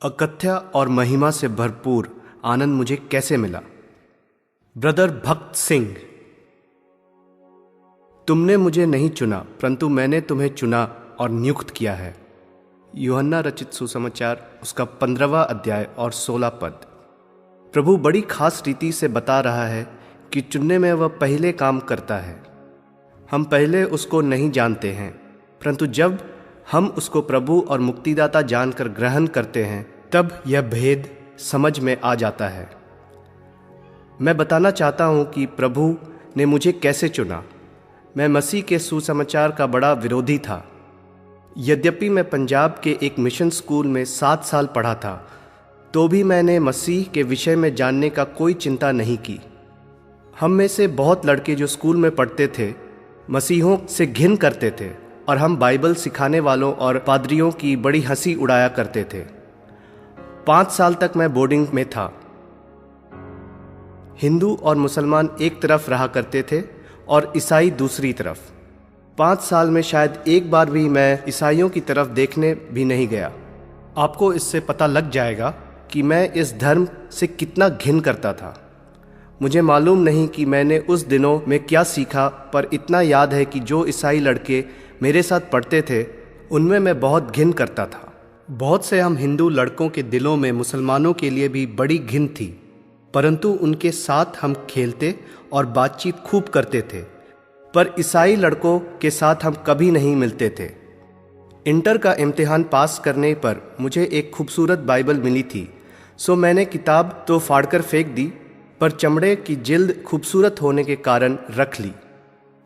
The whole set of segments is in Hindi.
अकथ्य और महिमा से भरपूर आनंद मुझे कैसे मिला। ब्रदर भक्त सिंह, तुमने मुझे नहीं चुना परंतु मैंने तुम्हें चुना और नियुक्त किया है। यूहन्ना रचित सुसमाचार उसका 15वां अध्याय और 16 पद। प्रभु बड़ी खास रीति से बता रहा है कि चुनने में वह पहले काम करता है। हम पहले उसको नहीं जानते हैं, परंतु जब हम उसको प्रभु और मुक्तिदाता जानकर ग्रहण करते हैं तब यह भेद समझ में आ जाता है। मैं बताना चाहता हूँ कि प्रभु ने मुझे कैसे चुना। मैं मसीह के सुसमाचार का बड़ा विरोधी था। यद्यपि मैं पंजाब के एक मिशन स्कूल में 7 साल पढ़ा था, तो भी मैंने मसीह के विषय में जानने का कोई चिंता नहीं की। हम में से बहुत लड़के जो स्कूल में पढ़ते थे मसीहों से घिन करते थे और हम बाइबल सिखाने वालों और पादरियों की बड़ी हंसी उड़ाया करते थे। 5 साल तक मैं बोर्डिंग में था। हिंदू और मुसलमान एक तरफ रहा करते थे और ईसाई दूसरी तरफ। 5 साल में शायद एक बार भी मैं ईसाइयों की तरफ देखने भी नहीं गया। आपको इससे पता लग जाएगा कि मैं इस धर्म से कितना घिन करता था। मुझे मालूम नहीं कि मैंने उस दिनों में क्या सीखा, पर इतना याद है कि जो ईसाई लड़के मेरे साथ पढ़ते थे उनमें मैं बहुत घिन करता था। बहुत से हम हिंदू लड़कों के दिलों में मुसलमानों के लिए भी बड़ी घिन थी, परंतु उनके साथ हम खेलते और बातचीत खूब करते थे। पर ईसाई लड़कों के साथ हम कभी नहीं मिलते थे। इंटर का इम्तिहान पास करने पर मुझे एक खूबसूरत बाइबल मिली थी, सो मैंने किताब तो फाड़कर फेंक दी, पर चमड़े की जिल्द खूबसूरत होने के कारण रख ली।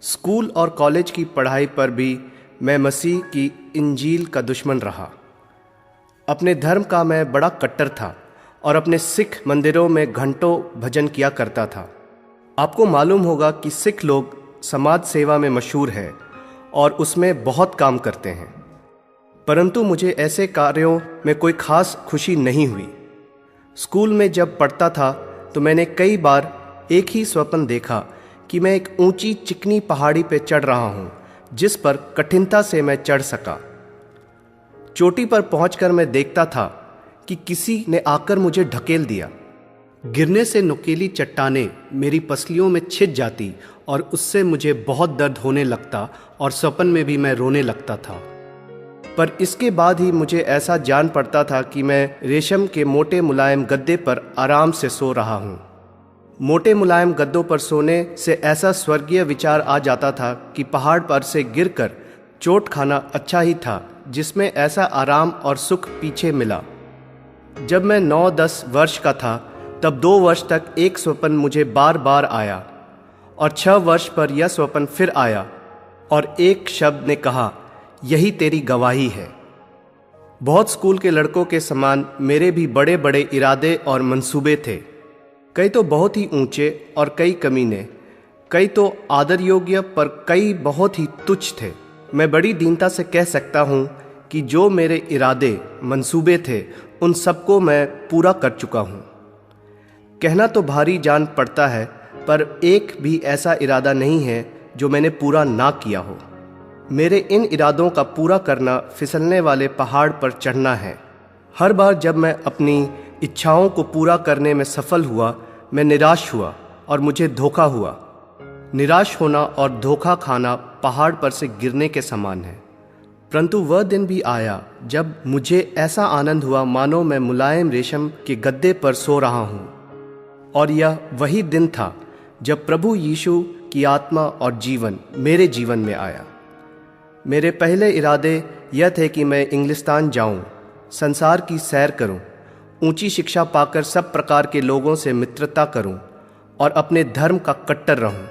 स्कूल और कॉलेज की पढ़ाई पर भी मैं मसीह की इंजील का दुश्मन रहा। अपने धर्म का मैं बड़ा कट्टर था और अपने सिख मंदिरों में घंटों भजन किया करता था। आपको मालूम होगा कि सिख लोग समाज सेवा में मशहूर है और उसमें बहुत काम करते हैं, परंतु मुझे ऐसे कार्यों में कोई खास खुशी नहीं हुई। स्कूल में जब पढ़ता था तो मैंने कई बार एक ही स्वप्न देखा कि मैं एक ऊंची चिकनी पहाड़ी पर चढ़ रहा हूँ जिस पर कठिनता से मैं चढ़ सका। चोटी पर पहुंचकर मैं देखता था कि किसी ने आकर मुझे ढकेल दिया। गिरने से नुकीली चट्टानें मेरी पसलियों में छिद जाती और उससे मुझे बहुत दर्द होने लगता और स्वप्न में भी मैं रोने लगता था। पर इसके बाद ही मुझे ऐसा जान पड़ता था कि मैं रेशम के मोटे मुलायम गद्दे पर आराम से सो रहा हूँ। मोटे मुलायम गद्दों पर सोने से ऐसा स्वर्गीय विचार आ जाता था कि पहाड़ पर से गिरकर चोट खाना अच्छा ही था, जिसमें ऐसा आराम और सुख पीछे मिला। जब मैं 9-10 वर्ष का था तब 2 वर्ष तक एक स्वप्न मुझे बार बार आया और 6 वर्ष पर यह स्वप्न फिर आया और एक शब्द ने कहा, यही तेरी गवाही है। बहुत स्कूल के लड़कों के समान मेरे भी बड़े बड़े इरादे और मंसूबे थे। कई तो बहुत ही ऊंचे और कई कमीने, कई तो आदर योग्य पर कई बहुत ही तुच्छ थे। मैं बड़ी दीनता से कह सकता हूँ कि जो मेरे इरादे मंसूबे थे उन सबको मैं पूरा कर चुका हूँ। कहना तो भारी जान पड़ता है, पर एक भी ऐसा इरादा नहीं है जो मैंने पूरा ना किया हो। मेरे इन इरादों का पूरा करना फिसलने वाले पहाड़ पर चढ़ना है। हर बार जब मैं अपनी इच्छाओं को पूरा करने में सफल हुआ, मैं निराश हुआ और मुझे धोखा हुआ। निराश होना और धोखा खाना पहाड़ पर से गिरने के समान है। परंतु वह दिन भी आया जब मुझे ऐसा आनंद हुआ मानो मैं मुलायम रेशम के गद्दे पर सो रहा हूँ। और यह वही दिन था जब प्रभु यीशु की आत्मा और जीवन मेरे जीवन में आया। मेरे पहले इरादे यह थे कि मैं इंग्लिस्तान जाऊं, संसार की सैर करूं, ऊंची शिक्षा पाकर सब प्रकार के लोगों से मित्रता करूं और अपने धर्म का कट्टर रहूं।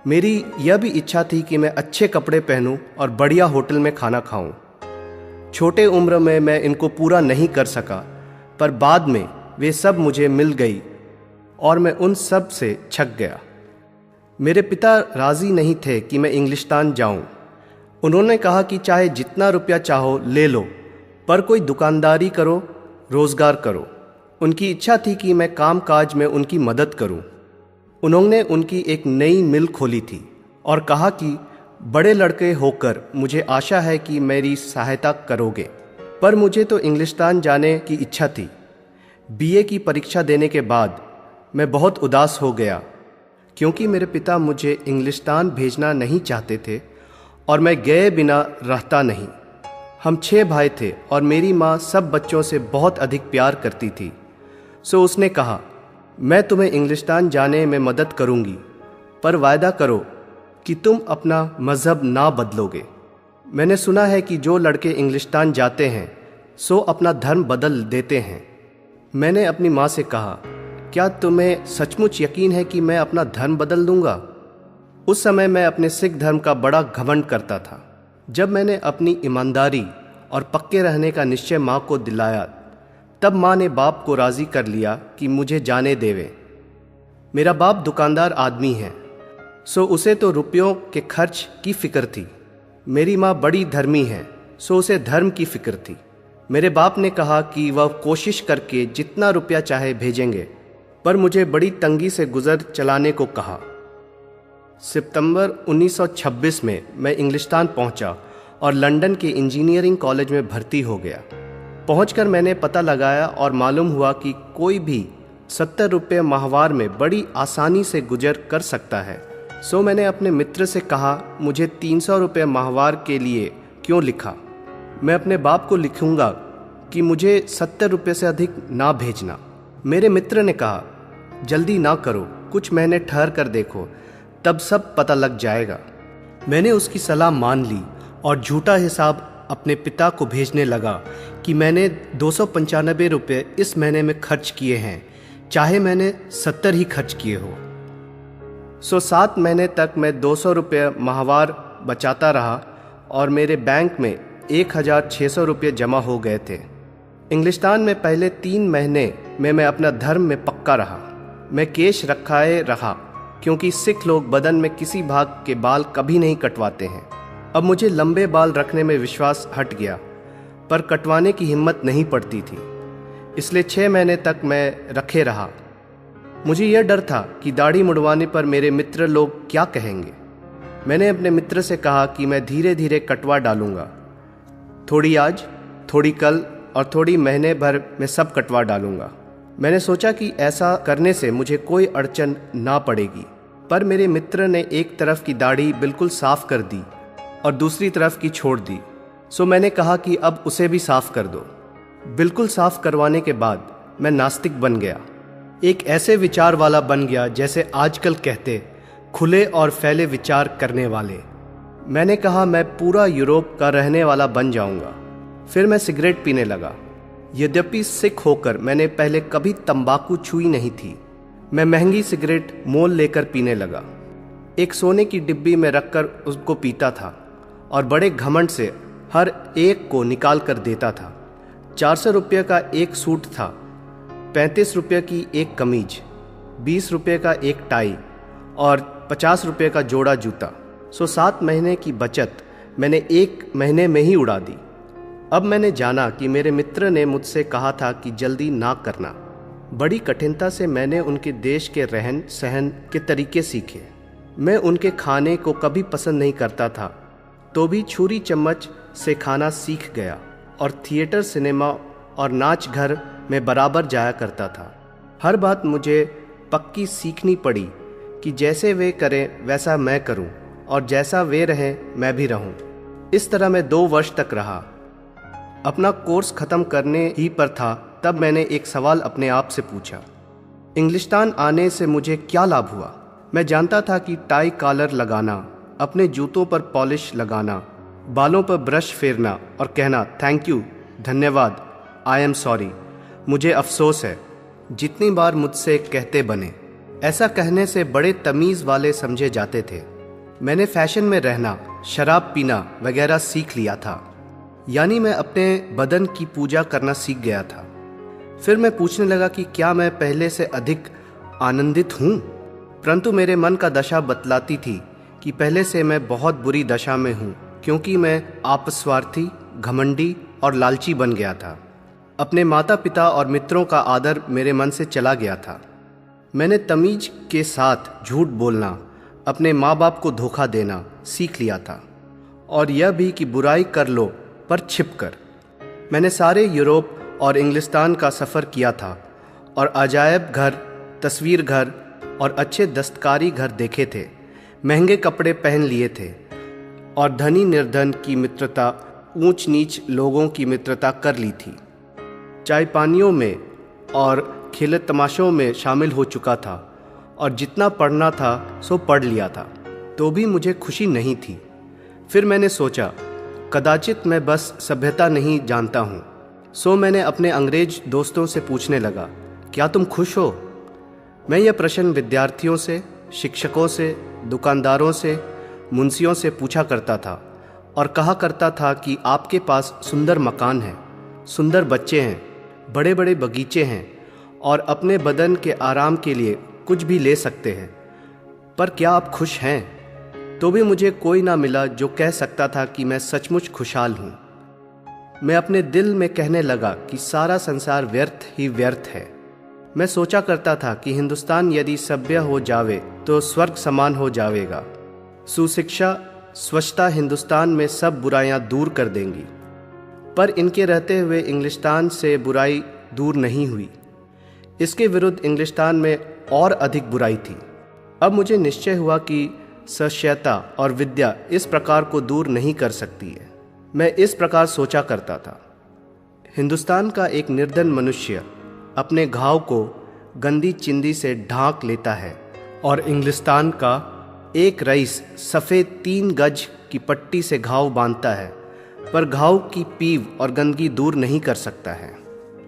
मेरी यह भी इच्छा थी कि मैं अच्छे कपड़े पहनूं और बढ़िया होटल में खाना खाऊं। छोटे उम्र में मैं इनको पूरा नहीं कर सका, पर बाद में वे सब मुझे मिल गई और मैं उन सब से छक गया। मेरे पिता राज़ी नहीं थे कि मैं इंग्लिस्तान जाऊं। उन्होंने कहा कि चाहे जितना रुपया चाहो ले लो, पर कोई दुकानदारी करो, रोज़गार करो। उनकी इच्छा थी कि मैं काम काज में उनकी मदद करूं। उन्होंने उनकी एक नई मिल खोली थी और कहा कि बड़े लड़के होकर मुझे आशा है कि मेरी सहायता करोगे। पर मुझे तो इंग्लिस्तान जाने की इच्छा थी। बीए की परीक्षा देने के बाद मैं बहुत उदास हो गया, क्योंकि मेरे पिता मुझे इंग्लिस्तान भेजना नहीं चाहते थे और मैं गए बिना रहता नहीं। हम 6 भाई थे और मेरी माँ सब बच्चों से बहुत अधिक प्यार करती थी। सो उसने कहा, मैं तुम्हें इंग्लिस्तान जाने में मदद करूँगी, पर वायदा करो कि तुम अपना मज़हब ना बदलोगे। मैंने सुना है कि जो लड़के इंग्लिस्तान जाते हैं सो अपना धर्म बदल देते हैं। मैंने अपनी माँ से कहा, क्या तुम्हें सचमुच यकीन है कि मैं अपना धर्म बदल दूंगा? उस समय मैं अपने सिख धर्म का बड़ा घमंड करता था। जब मैंने अपनी ईमानदारी और पक्के रहने का निश्चय माँ को दिलाया, तब माँ ने बाप को राज़ी कर लिया कि मुझे जाने देवे। मेरा बाप दुकानदार आदमी है, सो उसे तो रुपयों के खर्च की फिक्र थी। मेरी माँ बड़ी धर्मी है, सो उसे धर्म की फिक्र थी। मेरे बाप ने कहा कि वह कोशिश करके जितना रुपया चाहे भेजेंगे, पर मुझे बड़ी तंगी से गुजर चलाने को कहा। सितंबर 1926 में मैं इंग्लिस्तान पहुंचा और लंदन के इंजीनियरिंग कॉलेज में भर्ती हो गया। पहुंचकर मैंने पता लगाया और मालूम हुआ कि कोई भी 70 रुपये माहवार में बड़ी आसानी से गुजर कर सकता है। सो मैंने अपने मित्र से कहा, मुझे 300 रुपये माहवार के लिए क्यों लिखा? मैं अपने बाप को लिखूंगा कि मुझे 70 रुपये से अधिक ना भेजना। मेरे मित्र ने कहा, जल्दी ना करो, कुछ महीने ठहर कर देखो, तब सब पता लग जाएगा। मैंने उसकी सलाह मान ली और झूठा हिसाब अपने पिता को भेजने लगा कि मैंने 295 रुपये इस महीने में खर्च किए हैं, चाहे मैंने 70 ही खर्च किए हो। सो 7 महीने तक मैं 200 रुपये माहवार बचाता रहा और मेरे बैंक में 1600 रुपये जमा हो गए थे। इंग्लिस्तान में पहले 3 महीने में मैं अपना धर्म में पक्का रहा। मैं केश रखाए रहा, क्योंकि सिख लोग बदन में किसी भाग के बाल कभी नहीं कटवाते हैं। अब मुझे लंबे बाल रखने में विश्वास हट गया, पर कटवाने की हिम्मत नहीं पड़ती थी, इसलिए 6 महीने तक मैं रखे रहा। मुझे यह डर था कि दाढ़ी मुड़वाने पर मेरे मित्र लोग क्या कहेंगे। मैंने अपने मित्र से कहा कि मैं धीरे धीरे कटवा डालूंगा, थोड़ी आज, थोड़ी कल और थोड़ी महीने भर में सब कटवा डालूंगा। मैंने सोचा कि ऐसा करने से मुझे कोई अड़चन ना पड़ेगी, पर मेरे मित्र ने एक तरफ की दाढ़ी बिल्कुल साफ कर दी और दूसरी तरफ की छोड़ दी। सो मैंने कहा कि अब उसे भी साफ कर दो। बिल्कुल साफ करवाने के बाद मैं नास्तिक बन गया, एक ऐसे विचार वाला बन गया जैसे आजकल कहते, खुले और फैले विचार करने वाले। मैंने कहा मैं पूरा यूरोप का रहने वाला बन जाऊंगा। फिर मैं सिगरेट पीने लगा। यद्यपि सिख होकर मैंने पहले कभी तंबाकू छुई नहीं थी। मैं महंगी सिगरेट मोल लेकर पीने लगा। एक सोने की डिब्बी में रखकर उसको पीता था और बड़े घमंड से हर एक को निकाल कर देता था। 400 रुपये का एक सूट था, 35 रुपये की एक कमीज, 20 रुपये का एक टाई और 50 रुपये का जोड़ा जूता। सो 7 महीने की बचत मैंने 1 महीने में ही उड़ा दी। अब मैंने जाना कि मेरे मित्र ने मुझसे कहा था कि जल्दी ना करना। बड़ी कठिनता से मैंने उनके देश के रहन सहन के तरीके सीखे। मैं उनके खाने को कभी पसंद नहीं करता था, तो भी छुरी चम्मच से खाना सीख गया और थिएटर, सिनेमा और नाच घर में बराबर जाया करता था। हर बात मुझे पक्की सीखनी पड़ी कि जैसे वे करें वैसा मैं करूं और जैसा वे रहें मैं भी रहूं। इस तरह मैं 2 वर्ष तक रहा। अपना कोर्स ख़त्म करने ही पर था, तब मैंने एक सवाल अपने आप से पूछा, इंग्लिस्तान आने से मुझे क्या लाभ हुआ? मैं जानता था कि टाई कॉलर लगाना, अपने जूतों पर पॉलिश लगाना, बालों पर ब्रश फेरना और कहना थैंक यू, धन्यवाद, आई एम सॉरी, मुझे अफसोस है, जितनी बार मुझसे कहते बने। ऐसा कहने से बड़े तमीज़ वाले समझे जाते थे। मैंने फैशन में रहना, शराब पीना वगैरह सीख लिया था, यानी मैं अपने बदन की पूजा करना सीख गया था। फिर मैं पूछने लगा कि क्या मैं पहले से अधिक आनंदित हूँ? परंतु मेरे मन का दशा बतलाती थी कि पहले से मैं बहुत बुरी दशा में हूँ, क्योंकि मैं आपस्वार्थी, घमंडी और लालची बन गया था। अपने माता पिता और मित्रों का आदर मेरे मन से चला गया था। मैंने तमीज के साथ झूठ बोलना, अपने माँ बाप को धोखा देना सीख लिया था, और यह भी कि बुराई कर लो पर छिप कर। मैंने सारे यूरोप और इंग्लिस्तान का सफ़र किया था और अजायब घर, तस्वीर घर और अच्छे दस्तकारी घर देखे थे। महंगे कपड़े पहन लिए थे और धनी निर्धन की मित्रता, ऊंच नीच लोगों की मित्रता कर ली थी। चाय पानियों में और खेल तमाशों में शामिल हो चुका था और जितना पढ़ना था सो पढ़ लिया था, तो भी मुझे खुशी नहीं थी। फिर मैंने सोचा, कदाचित मैं बस सभ्यता नहीं जानता हूँ। सो मैंने अपने अंग्रेज दोस्तों से पूछने लगा, क्या तुम खुश हो? मैं यह प्रश्न विद्यार्थियों से, शिक्षकों से, दुकानदारों से, मुंशियों से पूछा करता था और कहा करता था कि आपके पास सुंदर मकान है, सुंदर बच्चे हैं, बड़े बड़े बगीचे हैं और अपने बदन के आराम के लिए कुछ भी ले सकते हैं, पर क्या आप खुश हैं? तो भी मुझे कोई ना मिला जो कह सकता था कि मैं सचमुच खुशहाल हूँ। मैं अपने दिल में कहने लगा कि सारा संसार व्यर्थ ही व्यर्थ है। मैं सोचा करता था कि हिंदुस्तान यदि सभ्य हो जावे तो स्वर्ग समान हो जाएगा। सुशिक्षा, स्वच्छता हिंदुस्तान में सब बुराइयां दूर कर देंगी, पर इनके रहते हुए इंग्लिस्तान से बुराई दूर नहीं हुई। इसके विरुद्ध इंग्लिस्तान में और अधिक बुराई थी। अब मुझे निश्चय हुआ कि सभ्यता और विद्या इस प्रकार को दूर नहीं कर सकती है। मैं इस प्रकार सोचा करता था, हिंदुस्तान का एक निर्धन मनुष्य अपने घाव को गंदी चिंदी से ढांक लेता है और इंग्लिस्तान का एक रईस सफ़ेद 3 गज की पट्टी से घाव बांधता है, पर घाव की पीव और गंदगी दूर नहीं कर सकता है।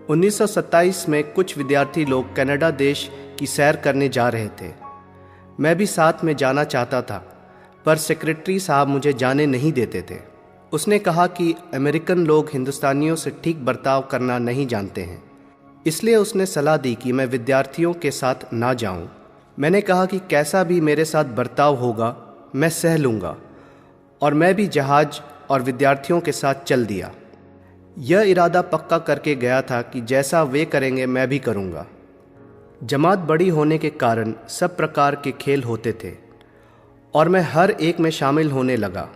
1927 में कुछ विद्यार्थी लोग कनाडा देश की सैर करने जा रहे थे। मैं भी साथ में जाना चाहता था, पर सेक्रेटरी साहब मुझे जाने नहीं देते थे। उसने कहा कि अमेरिकन लोग हिंदुस्तानियों से ठीक बर्ताव करना नहीं जानते हैं, इसलिए उसने सलाह दी कि मैं विद्यार्थियों के साथ ना जाऊं। मैंने कहा कि कैसा भी मेरे साथ बर्ताव होगा मैं सह लूँगा, और मैं भी जहाज और विद्यार्थियों के साथ चल दिया। यह इरादा पक्का करके गया था कि जैसा वे करेंगे मैं भी करूँगा। जमात बड़ी होने के कारण सब प्रकार के खेल होते थे और मैं हर एक में शामिल होने लगा।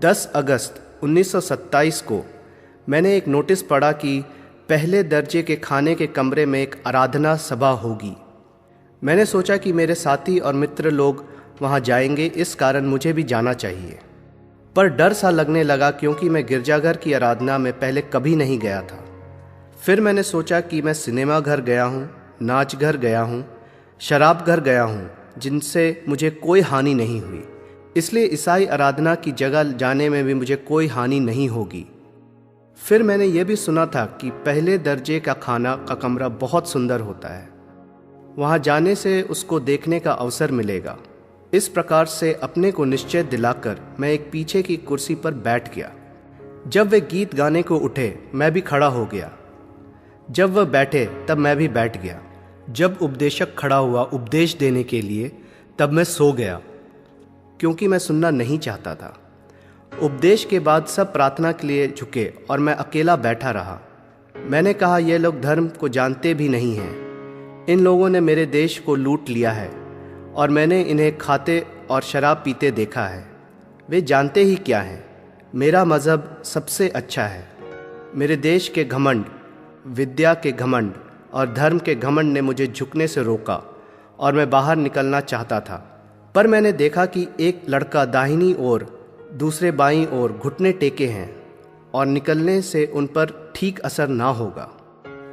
10 अगस्त 1927 को मैंने एक नोटिस पढ़ा कि पहले दर्जे के खाने के कमरे में एक आराधना सभा होगी। मैंने सोचा कि मेरे साथी और मित्र लोग वहाँ जाएंगे, इस कारण मुझे भी जाना चाहिए। पर डर सा लगने लगा क्योंकि मैं गिरजाघर की आराधना में पहले कभी नहीं गया था। फिर मैंने सोचा कि मैं सिनेमा घर गया हूँ, नाच घर गया हूँ, शराब घर गया हूँ, जिनसे मुझे कोई हानि नहीं हुई, इसलिए ईसाई आराधना की जगह जाने में भी मुझे कोई हानि नहीं होगी। फिर मैंने यह भी सुना था कि पहले दर्जे का खाना का कमरा बहुत सुंदर होता है, वहाँ जाने से उसको देखने का अवसर मिलेगा। इस प्रकार से अपने को निश्चय दिलाकर मैं एक पीछे की कुर्सी पर बैठ गया। जब वे गीत गाने को उठे मैं भी खड़ा हो गया। जब वह बैठे तब मैं भी बैठ गया। जब उपदेशक खड़ा हुआ उपदेश देने के लिए तब मैं सो गया, क्योंकि मैं सुनना नहीं चाहता था। उपदेश के बाद सब प्रार्थना के लिए झुके और मैं अकेला बैठा रहा। मैंने कहा, यह लोग धर्म को जानते भी नहीं हैं। इन लोगों ने मेरे देश को लूट लिया है और मैंने इन्हें खाते और शराब पीते देखा है। वे जानते ही क्या हैं? मेरा मज़हब सबसे अच्छा है। मेरे देश के घमंड, विद्या के घमंड और धर्म के घमंड ने मुझे झुकने से रोका और मैं बाहर निकलना चाहता था। पर मैंने देखा कि एक लड़का दाहिनी ओर, दूसरे बाईं ओर घुटने टेके हैं और निकलने से उन पर ठीक असर ना होगा,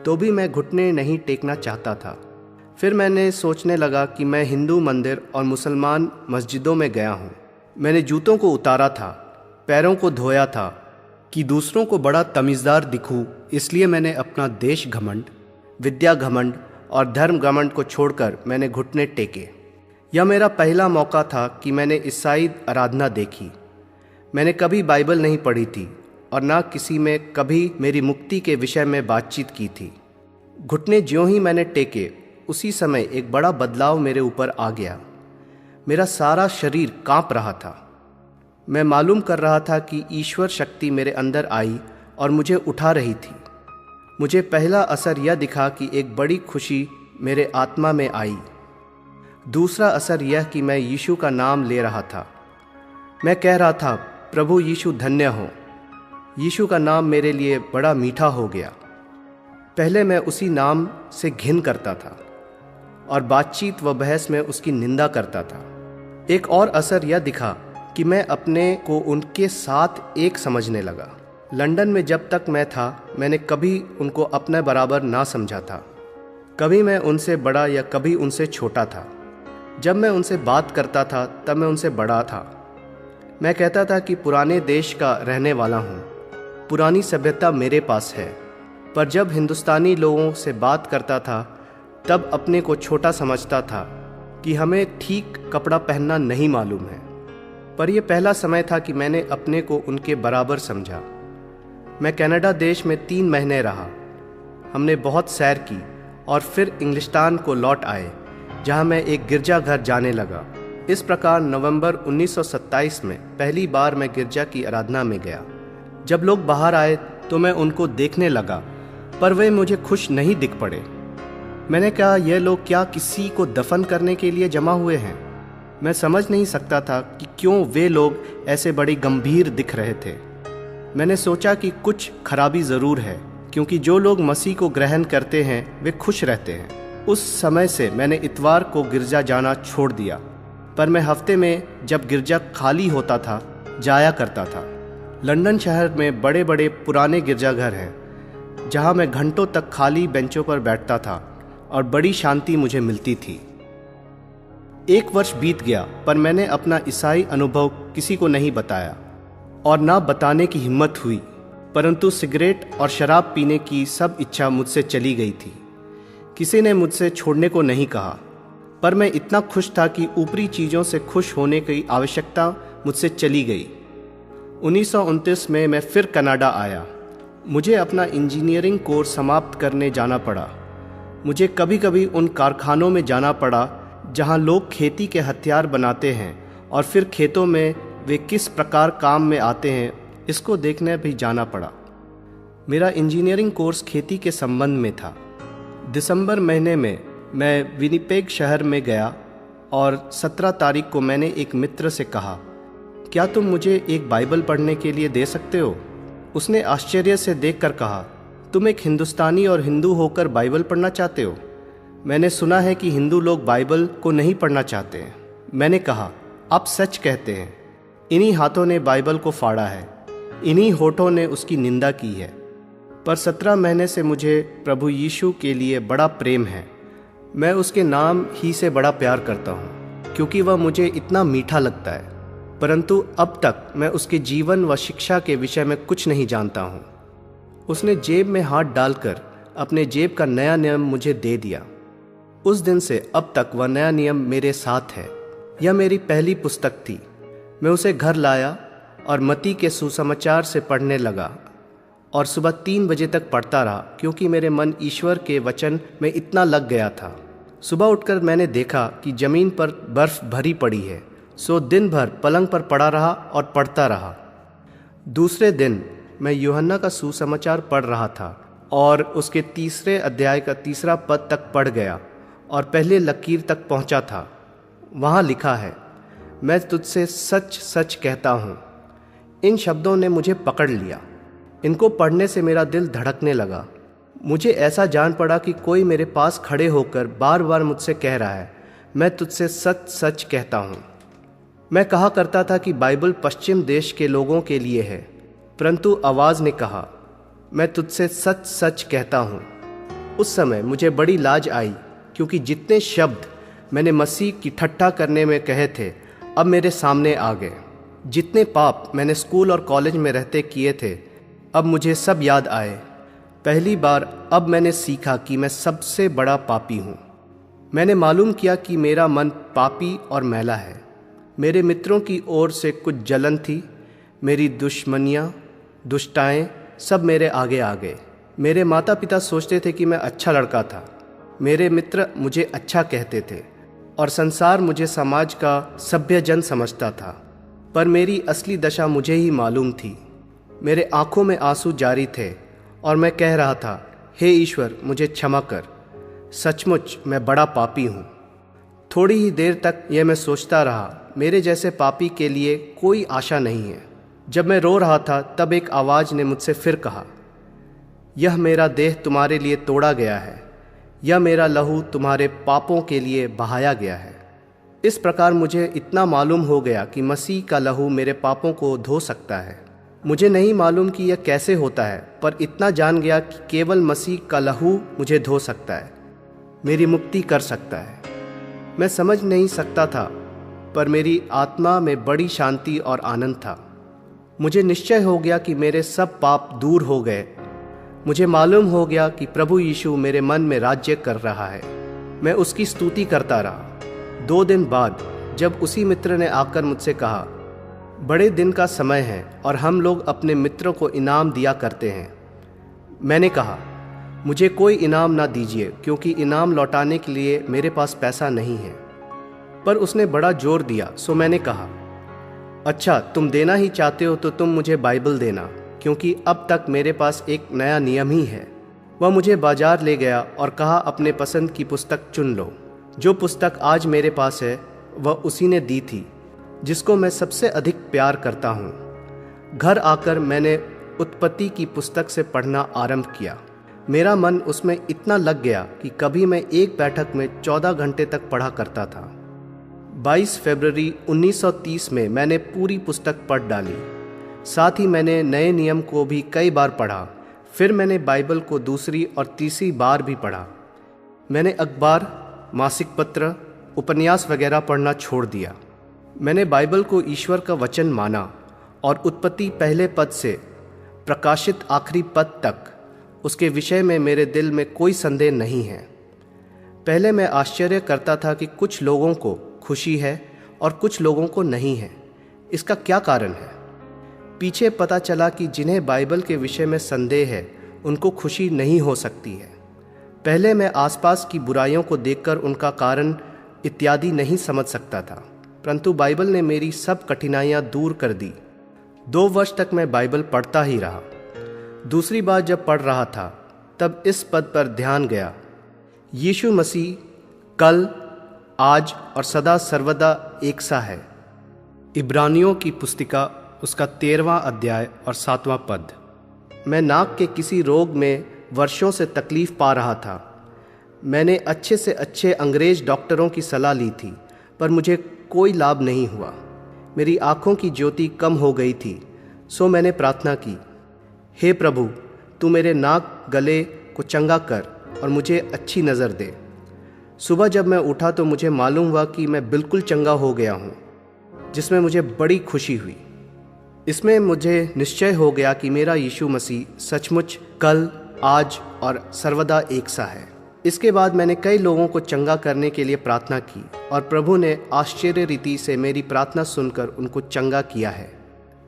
तो भी मैं घुटने नहीं टेकना चाहता था। फिर मैंने सोचने लगा कि मैं हिंदू मंदिर और मुसलमान मस्जिदों में गया हूँ। मैंने जूतों को उतारा था, पैरों को धोया था कि दूसरों को बड़ा तमीज़दार दिखूं, इसलिए मैंने अपना देश घमंड, विद्या घमंड और धर्म घमंड को छोड़कर मैंने घुटने टेके। यह मेरा पहला मौका था कि मैंने ईसाई आराधना देखी। मैंने कभी बाइबल नहीं पढ़ी थी और ना किसी में कभी मेरी मुक्ति के विषय में बातचीत की थी। घुटने ज्यों ही मैंने टेके, उसी समय एक बड़ा बदलाव मेरे ऊपर आ गया। मेरा सारा शरीर कांप रहा था। मैं मालूम कर रहा था कि ईश्वर शक्ति मेरे अंदर आई और मुझे उठा रही थी। मुझे पहला असर यह दिखा कि एक बड़ी खुशी मेरे आत्मा में आई। दूसरा असर यह कि मैं यीशु का नाम ले रहा था। मैं कह रहा था, प्रभु यीशु धन्य हो। यीशु का नाम मेरे लिए बड़ा मीठा हो गया। पहले मैं उसी नाम से घिन करता था और बातचीत व बहस में उसकी निंदा करता था। एक और असर यह दिखा कि मैं अपने को उनके साथ एक समझने लगा। लंदन में जब तक मैं था, मैंने कभी उनको अपने बराबर ना समझा था। कभी मैं उनसे बड़ा या कभी उनसे छोटा था। जब मैं उनसे बात करता था तब मैं उनसे बड़ा था। मैं कहता था कि पुराने देश का रहने वाला हूँ, पुरानी सभ्यता मेरे पास है। पर जब हिंदुस्तानी लोगों से बात करता था तब अपने को छोटा समझता था कि हमें ठीक कपड़ा पहनना नहीं मालूम है। पर यह पहला समय था कि मैंने अपने को उनके बराबर समझा। मैं कनाडा देश में 3 महीने रहा। हमने बहुत सैर की और फिर इंग्लिस्तान को लौट आए, जहां मैं एक गिरजाघर जाने लगा। इस प्रकार नवंबर 1927 में पहली बार मैं गिरजा की आराधना में गया। जब लोग बाहर आए तो मैं उनको देखने लगा, पर वे मुझे खुश नहीं दिख पड़े। मैंने कहा, यह लोग क्या किसी को दफन करने के लिए जमा हुए हैं? मैं समझ नहीं सकता था कि क्यों वे लोग ऐसे बड़े गंभीर दिख रहे थे। मैंने सोचा कि कुछ खराबी ज़रूर है, क्योंकि जो लोग मसीह को ग्रहण करते हैं वे खुश रहते हैं। उस समय से मैंने इतवार को गिरजा जाना छोड़ दिया, पर मैं हफ्ते में जब गिरजा खाली होता था जाया करता था। लंदन शहर में बड़े बड़े पुराने गिरजाघर हैं, जहां मैं घंटों तक खाली बेंचों पर बैठता था और बड़ी शांति मुझे मिलती थी। 1 वर्ष बीत गया, पर मैंने अपना ईसाई अनुभव किसी को नहीं बताया और ना बताने की हिम्मत हुई। परंतु सिगरेट और शराब पीने की सब इच्छा मुझसे चली गई थी। किसी ने मुझसे छोड़ने को नहीं कहा, पर मैं इतना खुश था कि ऊपरी चीज़ों से खुश होने की आवश्यकता मुझसे चली गई। 1929 में मैं फिर कनाडा आया। मुझे अपना इंजीनियरिंग कोर्स समाप्त करने जाना पड़ा। मुझे कभी कभी उन कारखानों में जाना पड़ा जहां लोग खेती के हथियार बनाते हैं और फिर खेतों में वे किस प्रकार काम में आते हैं, इसको देखने भी जाना पड़ा। मेरा इंजीनियरिंग कोर्स खेती के संबंध में था। दिसंबर महीने में मैं विनिपेग शहर में गया और 17 तारीख को मैंने एक मित्र से कहा, क्या तुम मुझे एक बाइबल पढ़ने के लिए दे सकते हो? उसने आश्चर्य से देखकर कहा, तुम एक हिंदुस्तानी और हिंदू होकर बाइबल पढ़ना चाहते हो? मैंने सुना है कि हिंदू लोग बाइबल को नहीं पढ़ना चाहते हैं। मैंने कहा, आप सच कहते हैं। इन्हीं हाथों ने बाइबल को फाड़ा है, इन्हीं होठों ने उसकी निंदा की है। पर 17 महीने से मुझे प्रभु यीशु के लिए बड़ा प्रेम है। मैं उसके नाम ही से बड़ा प्यार करता हूँ, क्योंकि वह मुझे इतना मीठा लगता है। परंतु अब तक मैं उसके जीवन व शिक्षा के विषय में कुछ नहीं जानता हूँ। उसने जेब में हाथ डालकर अपने जेब का नया नियम मुझे दे दिया। उस दिन से अब तक वह नया नियम मेरे साथ है। यह मेरी पहली पुस्तक थी। मैं उसे घर लाया और मत्ती के सुसमाचार से पढ़ने लगा और सुबह 3 बजे तक पढ़ता रहा, क्योंकि मेरे मन ईश्वर के वचन में इतना लग गया था। सुबह उठकर मैंने देखा कि जमीन पर बर्फ भरी पड़ी है, सो दिन भर पलंग पर पड़ा रहा और पढ़ता रहा। दूसरे दिन मैं यूहन्ना का सुसमाचार पढ़ रहा था और उसके 3 अध्याय का 3 पद तक पढ़ गया और पहले लकीर तक पहुंचा था। वहां लिखा है, मैं तुझसे सच सच कहता हूँ। इन शब्दों ने मुझे पकड़ लिया। इनको पढ़ने से मेरा दिल धड़कने लगा। मुझे ऐसा जान पड़ा कि कोई मेरे पास खड़े होकर बार बार मुझसे कह रहा है, मैं तुझसे सच सच कहता हूँ। मैं कहा करता था कि बाइबल पश्चिम देश के लोगों के लिए है, परंतु आवाज़ ने कहा, मैं तुझसे सच सच कहता हूँ। उस समय मुझे बड़ी लाज आई, क्योंकि जितने शब्द मैंने मसीह की ठट्ठा करने में कहे थे अब मेरे सामने आ गए। जितने पाप मैंने स्कूल और कॉलेज में रहते किए थे अब मुझे सब याद आए। पहली बार अब मैंने सीखा कि मैं सबसे बड़ा पापी हूँ। मैंने मालूम किया कि मेरा मन पापी और मैला है। मेरे मित्रों की ओर से कुछ जलन थी। मेरी दुश्मनियाँ, दुष्टाएं सब मेरे आगे आ गए। मेरे माता पिता सोचते थे कि मैं अच्छा लड़का था। मेरे मित्र मुझे अच्छा कहते थे और संसार मुझे समाज का सभ्य जन समझता था, पर मेरी असली दशा मुझे ही मालूम थी। मेरे आंखों में आंसू जारी थे और मैं कह रहा था, हे ईश्वर मुझे क्षमा कर, सचमुच मैं बड़ा पापी हूँ। थोड़ी ही देर तक यह मैं सोचता रहा, मेरे जैसे पापी के लिए कोई आशा नहीं है। जब मैं रो रहा था तब एक आवाज़ ने मुझसे फिर कहा, यह मेरा देह तुम्हारे लिए तोड़ा गया है, यह मेरा लहू तुम्हारे पापों के लिए बहाया गया है। इस प्रकार मुझे इतना मालूम हो गया कि मसीह का लहू मेरे पापों को धो सकता है। मुझे नहीं मालूम कि यह कैसे होता है, पर इतना जान गया कि केवल मसीह का लहू मुझे धो सकता है, मेरी मुक्ति कर सकता है। मैं समझ नहीं सकता था, पर मेरी आत्मा में बड़ी शांति और आनंद था। मुझे निश्चय हो गया कि मेरे सब पाप दूर हो गए। मुझे मालूम हो गया कि प्रभु यीशु मेरे मन में राज्य कर रहा है। मैं उसकी स्तुति करता रहा। 2 दिन बाद जब उसी मित्र ने आकर मुझसे कहा, बड़े दिन का समय है और हम लोग अपने मित्रों को इनाम दिया करते हैं। मैंने कहा, मुझे कोई इनाम ना दीजिए, क्योंकि इनाम लौटाने के लिए मेरे पास पैसा नहीं है। पर उसने बड़ा जोर दिया, सो मैंने कहा, अच्छा तुम देना ही चाहते हो तो तुम मुझे बाइबल देना, क्योंकि अब तक मेरे पास एक नया नियम ही है। वह मुझे बाजार ले गया और कहा, अपने पसंद की पुस्तक चुन लो। जो पुस्तक आज मेरे पास है वह उसी ने दी थी, जिसको मैं सबसे अधिक प्यार करता हूँ। घर आकर मैंने उत्पत्ति की पुस्तक से पढ़ना आरंभ किया। मेरा मन उसमें इतना लग गया कि कभी मैं एक बैठक में 14 घंटे तक पढ़ा करता था। 22 फरवरी 1930 में मैंने पूरी पुस्तक पढ़ डाली। साथ ही मैंने नए नियम को भी कई बार पढ़ा। फिर मैंने बाइबल को दूसरी और तीसरी बार भी पढ़ा। मैंने अखबार, मासिक पत्र, उपन्यास वगैरह पढ़ना छोड़ दिया। मैंने बाइबल को ईश्वर का वचन माना और उत्पत्ति पहले पद से प्रकाशित आखिरी पद तक उसके विषय में मेरे दिल में कोई संदेह नहीं है। पहले मैं आश्चर्य करता था कि कुछ लोगों को खुशी है और कुछ लोगों को नहीं है। इसका क्या कारण है? पीछे पता चला कि जिन्हें बाइबल के विषय में संदेह है उनको खुशी नहीं हो सकती है। पहले मैं आसपास की बुराइयों को देखकर उनका कारण इत्यादि नहीं समझ सकता था, परंतु बाइबल ने मेरी सब कठिनाइयां दूर कर दी। 2 वर्ष तक मैं बाइबल पढ़ता ही रहा। दूसरी बार जब पढ़ रहा था तब इस पद पर ध्यान गया, यीशु मसीह कल, आज और सदा सर्वदा एक सा है। इब्रानियों की पुस्तिका उसका 13वां अध्याय और 7वां पद। मैं नाक के किसी रोग में वर्षों से तकलीफ पा रहा था। मैंने अच्छे से अच्छे अंग्रेज डॉक्टरों की सलाह ली थी, पर मुझे कोई लाभ नहीं हुआ। मेरी आँखों की ज्योति कम हो गई थी। सो मैंने प्रार्थना की, हे प्रभु, तू मेरे नाक गले को चंगा कर और मुझे अच्छी नज़र दे। सुबह जब मैं उठा तो मुझे मालूम हुआ कि मैं बिल्कुल चंगा हो गया हूँ, जिसमें मुझे बड़ी खुशी हुई। इसमें मुझे निश्चय हो गया कि मेरा यीशु मसीह सचमुच कल, आज और सर्वदा एक सा है। इसके बाद मैंने कई लोगों को चंगा करने के लिए प्रार्थना की और प्रभु ने आश्चर्य रीति से मेरी प्रार्थना सुनकर उनको चंगा किया है।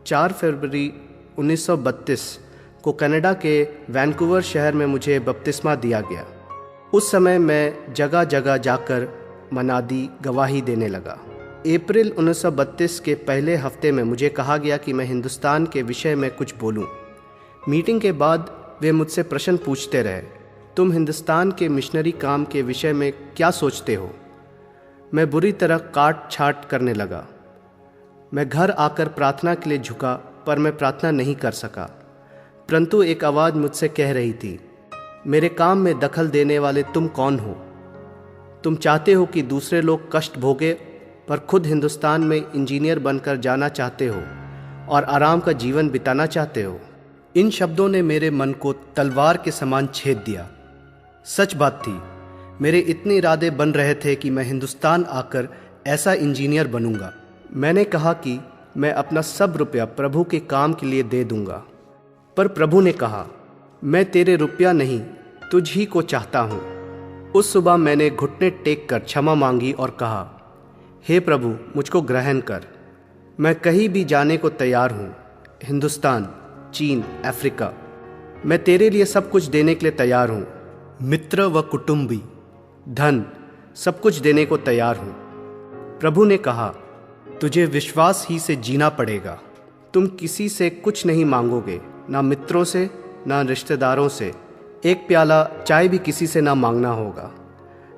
4 फरवरी 1932 को कनाडा के वैंकूवर शहर में मुझे बपतिस्मा दिया गया। उस समय मैं जगह जगह जाकर मनादी गवाही देने लगा। अप्रैल 1932 के पहले हफ्ते में मुझे कहा गया कि मैं हिंदुस्तान के विषय में कुछ बोलूं। मीटिंग के बाद वे मुझसे प्रश्न पूछते रहे, तुम हिंदुस्तान के मिशनरी काम के विषय में क्या सोचते हो? मैं बुरी तरह काट छाट करने लगा। मैं घर आकर प्रार्थना के लिए झुका, पर मैं प्रार्थना नहीं कर सका। परंतु एक आवाज़ मुझसे कह रही थी, मेरे काम में दखल देने वाले तुम कौन हो? तुम चाहते हो कि दूसरे लोग कष्ट भोगे, पर खुद हिंदुस्तान में इंजीनियर बनकर जाना चाहते हो और आराम का जीवन बिताना चाहते हो। इन शब्दों ने मेरे मन को तलवार के समान छेद दिया। सच बात थी, मेरे इतने इरादे बन रहे थे कि मैं हिंदुस्तान आकर ऐसा इंजीनियर बनूंगा। मैंने कहा कि मैं अपना सब रुपया प्रभु के काम के लिए दे दूंगा, पर प्रभु ने कहा, मैं तेरे रुपया नहीं, तुझ ही को चाहता हूँ। उस सुबह मैंने घुटने टेक कर क्षमा मांगी और कहा, हे प्रभु, मुझको ग्रहण कर। मैं कहीं भी जाने को तैयार हूँ, हिंदुस्तान, चीन, अफ्रीका। मैं तेरे लिए सब कुछ देने के लिए तैयार हूँ। मित्र व कुटुंबी, धन, सब कुछ देने को तैयार हूँ। प्रभु ने कहा, तुझे विश्वास ही से जीना पड़ेगा। तुम किसी से कुछ नहीं मांगोगे, ना मित्रों से, ना रिश्तेदारों से। एक प्याला चाय भी किसी से ना मांगना होगा।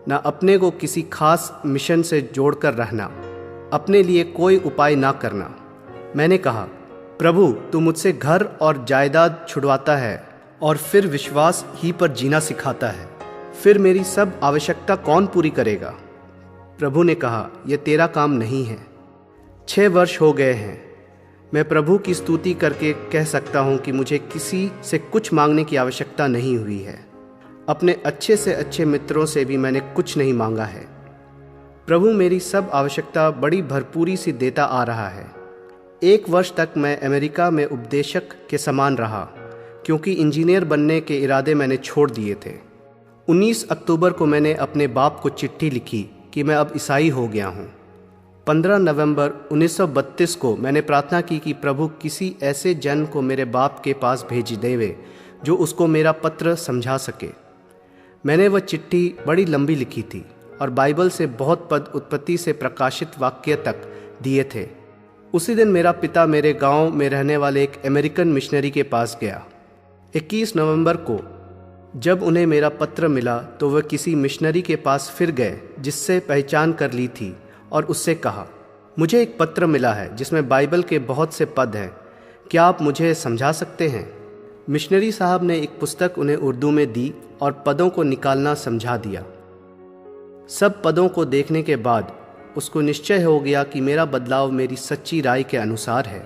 ना अपने को किसी खास मिशन से जोड़कर रहना। अपने लिए कोई उपाय ना करना। मैंने कहा, प्रभु, तू मुझसे घर और जायदाद छुड़वाता है और फिर विश्वास ही पर जीना सिखाता है। फिर मेरी सब आवश्यकता कौन पूरी करेगा? प्रभु ने कहा, यह तेरा काम नहीं है। 6 वर्ष हो गए हैं। मैं प्रभु की स्तुति करके कह सकता हूँ कि मुझे किसी से कुछ मांगने की आवश्यकता नहीं हुई है। अपने अच्छे से अच्छे मित्रों से भी मैंने कुछ नहीं मांगा है। प्रभु मेरी सब आवश्यकता बड़ी भरपूरी से देता आ रहा है। 1 वर्ष तक मैं अमेरिका में उपदेशक के समान रहा, क्योंकि इंजीनियर बनने के इरादे मैंने छोड़ दिए थे। 19 अक्टूबर को मैंने अपने बाप को चिट्ठी लिखी कि मैं अब ईसाई हो गया हूँ। 15 नवंबर 1932 को मैंने प्रार्थना की कि प्रभु किसी ऐसे जन को मेरे बाप के पास भेज देवे जो उसको मेरा पत्र समझा सके। मैंने वह चिट्ठी बड़ी लंबी लिखी थी और बाइबल से बहुत पद उत्पत्ति से प्रकाशित वाक्य तक दिए थे। उसी दिन मेरा पिता मेरे गांव में रहने वाले एक अमेरिकन मिशनरी के पास गया। 21 नवंबर को जब उन्हें मेरा पत्र मिला तो वह किसी मिशनरी के पास फिर गए जिससे पहचान कर ली थी और उससे कहा, मुझे एक पत्र मिला है जिसमें बाइबल के बहुत से पद हैं, क्या आप मुझे समझा सकते हैं? मिशनरी साहब ने एक पुस्तक उन्हें उर्दू में दी और पदों को निकालना समझा दिया। सब पदों को देखने के बाद उसको निश्चय हो गया कि मेरा बदलाव मेरी सच्ची राय के अनुसार है।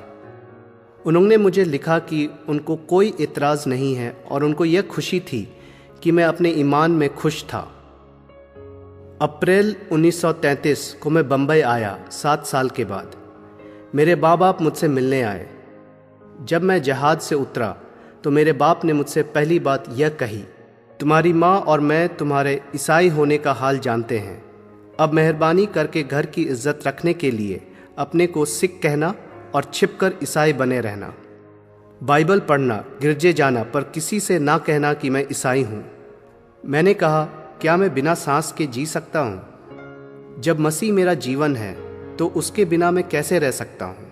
उन्होंने मुझे लिखा कि उनको कोई एतराज़ नहीं है और उनको यह खुशी थी कि मैं अपने ईमान में खुश था। अप्रैल 1933 को मैं बम्बई आया। 7 साल के बाद मेरे बाप मुझसे मिलने आए। जब मैं जहाज़ से उतरा तो मेरे बाप ने मुझसे पहली बात यह कही, तुम्हारी माँ और मैं तुम्हारे ईसाई होने का हाल जानते हैं। अब मेहरबानी करके घर की इज्जत रखने के लिए अपने को सिख कहना और छिपकर ईसाई बने रहना। बाइबल पढ़ना, गिरजे जाना, पर किसी से ना कहना कि मैं ईसाई हूँ। मैंने कहा, क्या मैं बिना सांस के जी सकता हूँ? जब मसीह मेरा जीवन है तो उसके बिना मैं कैसे रह सकता हूँ?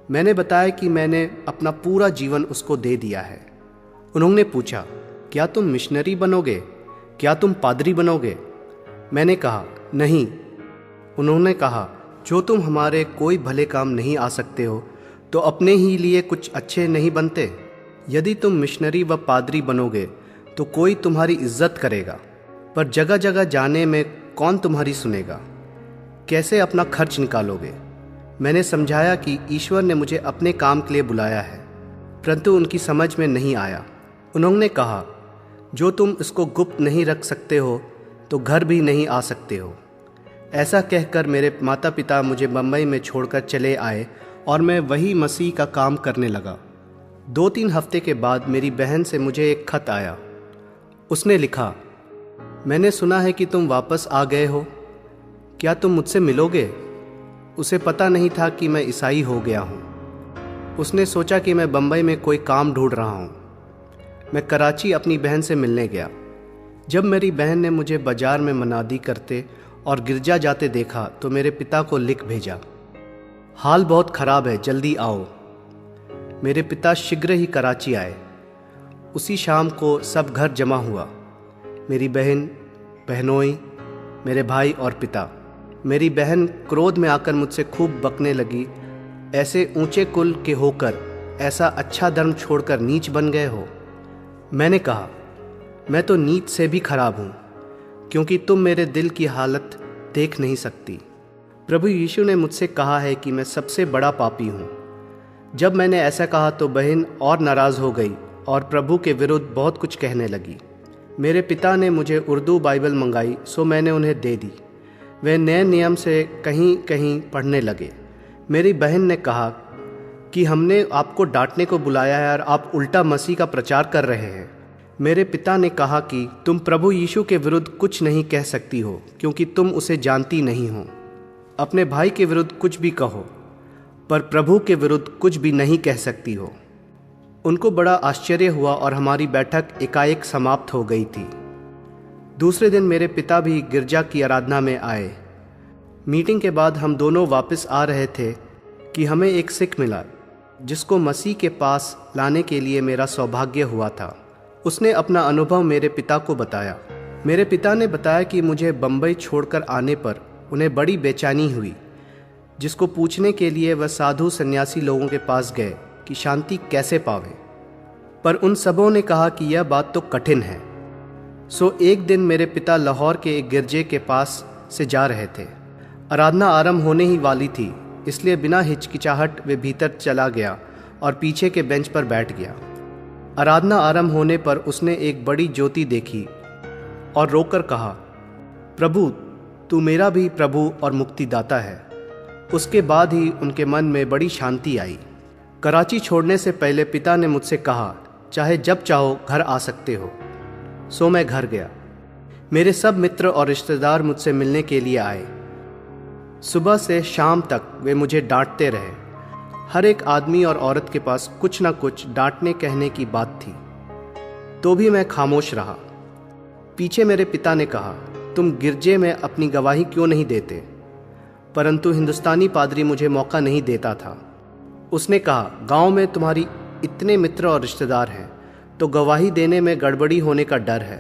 मैंने बताया कि मैंने अपना पूरा जीवन उसको दे दिया है। उन्होंने पूछा, क्या तुम मिशनरी बनोगे? क्या तुम पादरी बनोगे? मैंने कहा, नहीं। उन्होंने कहा, जो तुम हमारे कोई भले काम नहीं आ सकते हो तो अपने ही लिए कुछ अच्छे नहीं बनते। यदि तुम मिशनरी व पादरी बनोगे तो कोई तुम्हारी इज्जत करेगा, पर जगह जगह जाने में कौन तुम्हारी सुनेगा? कैसे अपना खर्च निकालोगे? मैंने समझाया कि ईश्वर ने मुझे अपने काम के लिए बुलाया है, परंतु उनकी समझ में नहीं आया। उन्होंने कहा, जो तुम इसको गुप्त नहीं रख सकते हो तो घर भी नहीं आ सकते हो। ऐसा कहकर मेरे माता पिता मुझे बम्बई में छोड़कर चले आए और मैं वही मसीह का काम करने लगा। 2-3 हफ्ते के बाद मेरी बहन से मुझे एक खत आया। उसने लिखा, मैंने सुना है कि तुम वापस आ गए हो, क्या तुम मुझसे मिलोगे? उसे पता नहीं था कि मैं ईसाई हो गया हूँ। उसने सोचा कि मैं बम्बई में कोई काम ढूंढ रहा हूँ। मैं कराची अपनी बहन से मिलने गया। जब मेरी बहन ने मुझे बाजार में मनादी करते और गिरजा जाते देखा तो मेरे पिता को लिख भेजा, हाल बहुत ख़राब है, जल्दी आओ। मेरे पिता शीघ्र ही कराची आए। उसी शाम को सब घर जमा हुआ, मेरी बहन, बहनोई, मेरे भाई और पिता। मेरी बहन क्रोध में आकर मुझसे खूब बकने लगी, ऐसे ऊंचे कुल के होकर ऐसा अच्छा धर्म छोड़कर नीच बन गए हो। मैंने कहा, मैं तो नीच से भी खराब हूँ, क्योंकि तुम मेरे दिल की हालत देख नहीं सकती। प्रभु यीशु ने मुझसे कहा है कि मैं सबसे बड़ा पापी हूँ। जब मैंने ऐसा कहा तो बहन और नाराज़ हो गई और प्रभु के विरुद्ध बहुत कुछ कहने लगी। मेरे पिता ने मुझे उर्दू बाइबल मंगाई, सो मैंने उन्हें दे दी। वे नए नियम से कहीं कहीं पढ़ने लगे। मेरी बहन ने कहा कि हमने आपको डांटने को बुलाया है और आप उल्टा मसीह का प्रचार कर रहे हैं। मेरे पिता ने कहा कि तुम प्रभु यीशु के विरुद्ध कुछ नहीं कह सकती हो, क्योंकि तुम उसे जानती नहीं हो। अपने भाई के विरुद्ध कुछ भी कहो, पर प्रभु के विरुद्ध कुछ भी नहीं कह सकती हो। उनको बड़ा आश्चर्य हुआ और हमारी बैठक एकाएक समाप्त हो गई थी। दूसरे दिन मेरे पिता भी गिरजा की आराधना में आए। मीटिंग के बाद हम दोनों वापस आ रहे थे कि हमें एक सिख मिला जिसको मसीह के पास लाने के लिए मेरा सौभाग्य हुआ था। उसने अपना अनुभव मेरे पिता को बताया। मेरे पिता ने बताया कि मुझे बम्बई छोड़कर आने पर उन्हें बड़ी बेचैनी हुई। जिसको पूछने के लिए वह साधु सन्यासी लोगों के पास गए कि शांति कैसे पावे। पर उन सबों ने कहा कि यह बात तो कठिन है। सो एक दिन मेरे पिता लाहौर के एक गिरजे के पास से जा रहे थे। आराधना आरंभ होने ही वाली थी, इसलिए बिना हिचकिचाहट वे भीतर चला गया और पीछे के बेंच पर बैठ गया। आराधना आरंभ होने पर उसने एक बड़ी ज्योति देखी और रोकर कहा, प्रभु तू मेरा भी प्रभु और मुक्तिदाता है। उसके बाद ही उनके मन में बड़ी शांति आई। कराची छोड़ने से पहले पिता ने मुझसे कहा, चाहे जब चाहो घर आ सकते हो। सो मैं घर गया। मेरे सब मित्र और रिश्तेदार मुझसे मिलने के लिए आए। सुबह से शाम तक वे मुझे डांटते रहे। हर एक आदमी और औरत के पास कुछ ना कुछ डांटने कहने की बात थी, तो भी मैं खामोश रहा। पीछे मेरे पिता ने कहा, तुम गिरजे में अपनी गवाही क्यों नहीं देते? परंतु हिंदुस्तानी पादरी मुझे मौका नहीं देता था। उसने कहा, गांव में तुम्हारी इतने मित्र और रिश्तेदार हैं, तो गवाही देने में गड़बड़ी होने का डर है।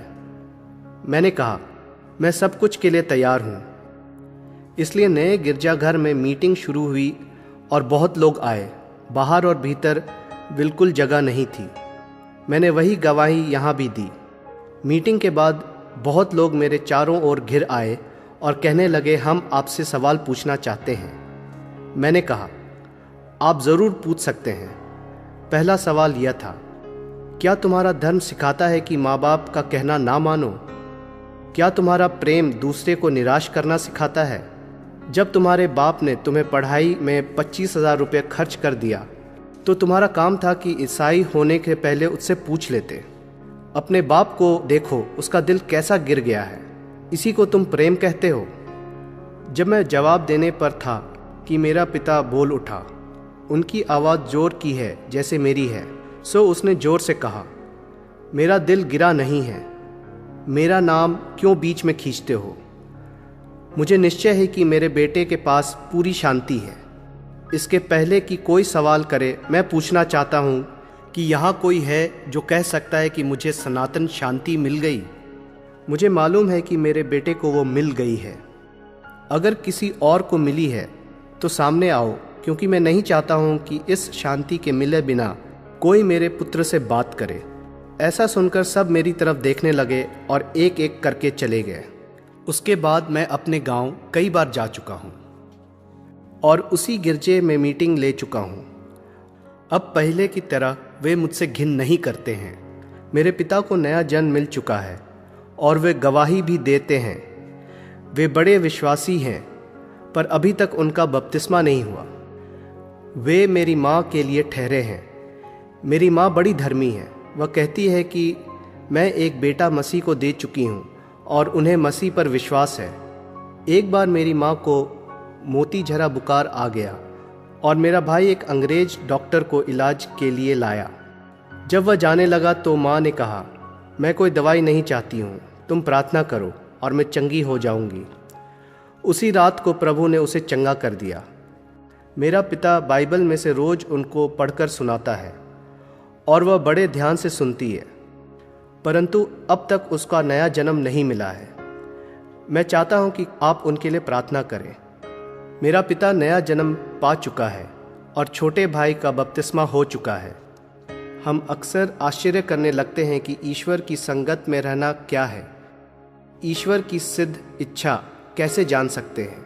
मैंने कहा, मैं सब कुछ के लिए तैयार हूँ। इसलिए नए गिरजाघर में मीटिंग शुरू हुई और बहुत लोग आए। बाहर और भीतर बिल्कुल जगह नहीं थी। मैंने वही गवाही यहाँ भी दी। मीटिंग के बाद बहुत लोग मेरे चारों ओर घिर आए और कहने लगे, हम आपसे सवाल पूछना चाहते हैं। मैंने कहा, आप ज़रूर पूछ सकते हैं। पहला सवाल यह था, क्या तुम्हारा धर्म सिखाता है कि माँ बाप का कहना ना मानो? क्या तुम्हारा प्रेम दूसरे को निराश करना सिखाता है? जब तुम्हारे बाप ने तुम्हें पढ़ाई में 25,000 रुपये खर्च कर दिया, तो तुम्हारा काम था कि ईसाई होने के पहले उससे पूछ लेते। अपने बाप को देखो, उसका दिल कैसा गिर गया है। इसी को तुम प्रेम कहते हो? जब मैं जवाब देने पर था कि मेरा पिता बोल उठा। उनकी आवाज़ जोर की है जैसे मेरी है। सो उसने जोर से कहा, मेरा दिल गिरा नहीं है। मेरा नाम क्यों बीच में खींचते हो? मुझे निश्चय है कि मेरे बेटे के पास पूरी शांति है। इसके पहले कि कोई सवाल करे, मैं पूछना चाहता हूँ कि यहाँ कोई है जो कह सकता है कि मुझे सनातन शांति मिल गई? मुझे मालूम है कि मेरे बेटे को वो मिल गई है। अगर किसी और को मिली है तो सामने आओ, क्योंकि मैं नहीं चाहता हूँ कि इस शांति के मिले बिना कोई मेरे पुत्र से बात करे। ऐसा सुनकर सब मेरी तरफ देखने लगे और एक एक करके चले गए। उसके बाद मैं अपने गांव कई बार जा चुका हूँ और उसी गिरजे में मीटिंग ले चुका हूँ। अब पहले की तरह वे मुझसे घिन नहीं करते हैं। मेरे पिता को नया जन्म मिल चुका है और वे गवाही भी देते हैं। वे बड़े विश्वासी हैं, पर अभी तक उनका बपतिस्मा नहीं हुआ। वे मेरी माँ के लिए ठहरे हैं। मेरी माँ बड़ी धर्मी है। वह कहती है कि मैं एक बेटा मसीह को दे चुकी हूँ और उन्हें मसीह पर विश्वास है। एक बार मेरी माँ को मोती झरा बुखार आ गया और मेरा भाई एक अंग्रेज डॉक्टर को इलाज के लिए लाया। जब वह जाने लगा तो माँ ने कहा, मैं कोई दवाई नहीं चाहती हूँ, तुम प्रार्थना करो और मैं चंगी हो जाऊँगी। उसी रात को प्रभु ने उसे चंगा कर दिया। मेरा पिता बाइबल में से रोज़ उनको पढ़कर सुनाता है और वह बड़े ध्यान से सुनती है, परंतु अब तक उसका नया जन्म नहीं मिला है। मैं चाहता हूं कि आप उनके लिए प्रार्थना करें। मेरा पिता नया जन्म पा चुका है और छोटे भाई का बपतिस्मा हो चुका है। हम अक्सर आश्चर्य करने लगते हैं कि ईश्वर की संगत में रहना क्या है। ईश्वर की सिद्ध इच्छा कैसे जान सकते हैं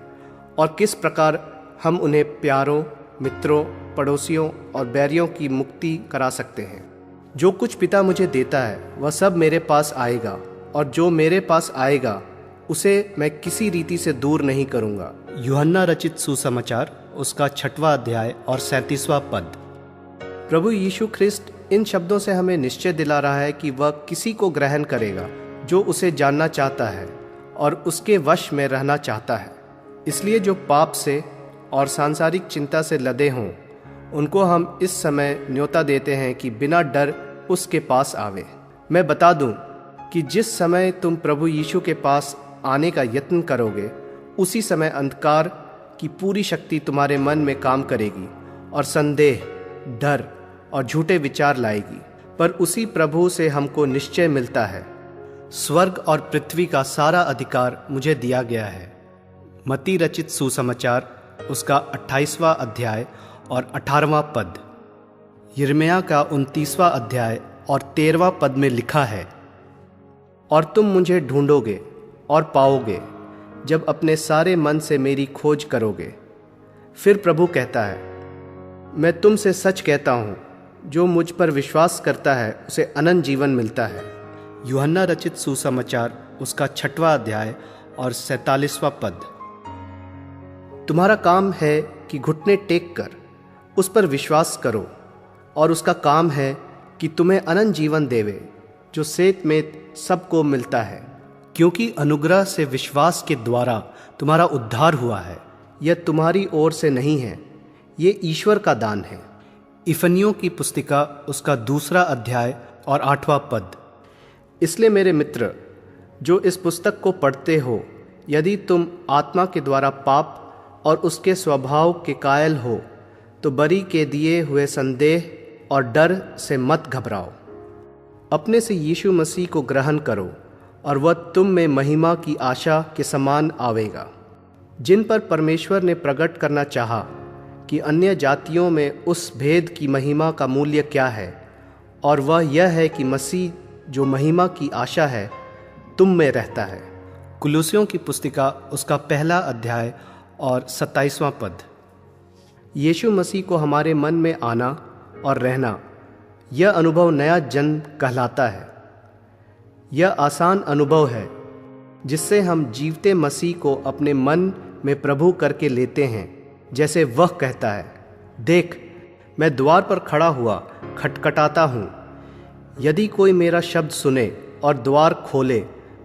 और किस प्रकार हम उन्हें प्यारों, मित्रों, पड़ोसियों और बैरियों की मुक्ति करा सकते हैं। जो कुछ पिता मुझे देता है वह सब मेरे पास आएगा, और जो मेरे पास आएगा उसे मैं किसी रीति से दूर नहीं करूँगा। यूहन्ना रचित सुसमाचार उसका 6वां अध्याय और 37वां पद। प्रभु यीशु ख्रिस्ट इन शब्दों से हमें निश्चय दिला रहा है कि वह किसी को ग्रहण करेगा जो उसे जानना चाहता है और उसके वश में रहना चाहता है। इसलिए जो पाप से और सांसारिक चिंता से लदे हों, उनको हम इस समय न्योता देते हैं कि बिना डर उसके पास आवे। मैं बता दूं कि जिस समय तुम प्रभु यीशु के पास आने का यत्न करोगे, उसी समय अंधकार की पूरी शक्ति तुम्हारे मन में काम करेगी और संदेह, डर और झूठे विचार लाएगी। पर उसी प्रभु से हमको निश्चय मिलता है, स्वर्ग और पृथ्वी का सारा अधिकार मुझे दिया गया है। मत्ती रचित सुसमाचार उसका 28वां अध्याय और 18वां पद। यिर्मयाह का 29वां अध्याय और 13वां पद में लिखा है, और तुम मुझे ढूंढोगे और पाओगे जब अपने सारे मन से मेरी खोज करोगे। फिर प्रभु कहता है, मैं तुमसे सच कहता हूँ, जो मुझ पर विश्वास करता है उसे अनंत जीवन मिलता है। यूहन्ना रचित सुसमाचार उसका 6वां अध्याय और 47वां पद। तुम्हारा काम है कि घुटने टेक कर उस पर विश्वास करो, और उसका काम है कि तुम्हें अनंत जीवन देवे, जो सेत में सबको मिलता है, क्योंकि अनुग्रह से विश्वास के द्वारा तुम्हारा उद्धार हुआ है। यह तुम्हारी ओर से नहीं है, ये ईश्वर का दान है। इफनियों की पुस्तिका उसका 2 अध्याय और 8वां पद। इसलिए मेरे मित्र, जो इस पुस्तक को पढ़ते हो, यदि तुम आत्मा के द्वारा पाप और उसके स्वभाव के कायल हो, तो बरी के दिए हुए संदेह और डर से मत घबराओ। अपने से यीशु मसीह को ग्रहण करो, और वह तुम में महिमा की आशा के समान आवेगा, जिन पर परमेश्वर ने प्रकट करना चाहा कि अन्य जातियों में उस भेद की महिमा का मूल्य क्या है, और वह यह है कि मसीह जो महिमा की आशा है तुम में रहता है। कुलुसियों की पुस्तिका उसका 1 अध्याय और 27वां पद। यीशु मसीह को हमारे मन में आना और रहना, यह अनुभव नया जन्म कहलाता है। यह आसान अनुभव है जिससे हम जीवते मसीह को अपने मन में प्रभु करके लेते हैं। जैसे वह कहता है, देख, मैं द्वार पर खड़ा हुआ खटखटाता हूँ। यदि कोई मेरा शब्द सुने और द्वार खोले,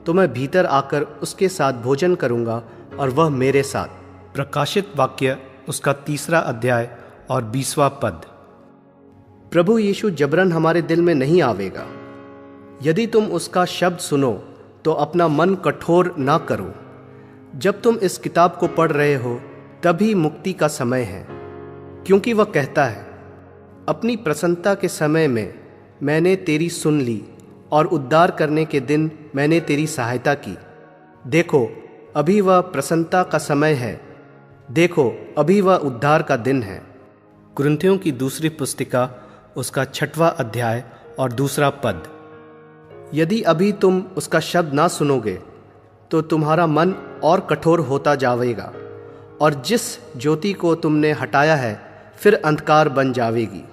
तो मैं भीतर आकर उसके साथ भोजन करूँगा और वह मेरे साथ। प्रकाशित वाक्य उसका 3 अध्याय और 20वां पद। प्रभु यीशु जबरन हमारे दिल में नहीं आवेगा। यदि तुम उसका शब्द सुनो तो अपना मन कठोर ना करो। जब तुम इस किताब को पढ़ रहे हो, तभी मुक्ति का समय है, क्योंकि वह कहता है, अपनी प्रसन्नता के समय में मैंने तेरी सुन ली, और उद्धार करने के दिन मैंने तेरी सहायता की। देखो, अभी वह प्रसन्नता का समय है, देखो, अभी वह उद्धार का दिन है। कुरिन्थियों की दूसरी पुस्तिका उसका 6वां अध्याय और 2वां पद। यदि अभी तुम उसका शब्द ना सुनोगे, तो तुम्हारा मन और कठोर होता जाएगा, और जिस ज्योति को तुमने हटाया है फिर अंधकार बन जाएगी।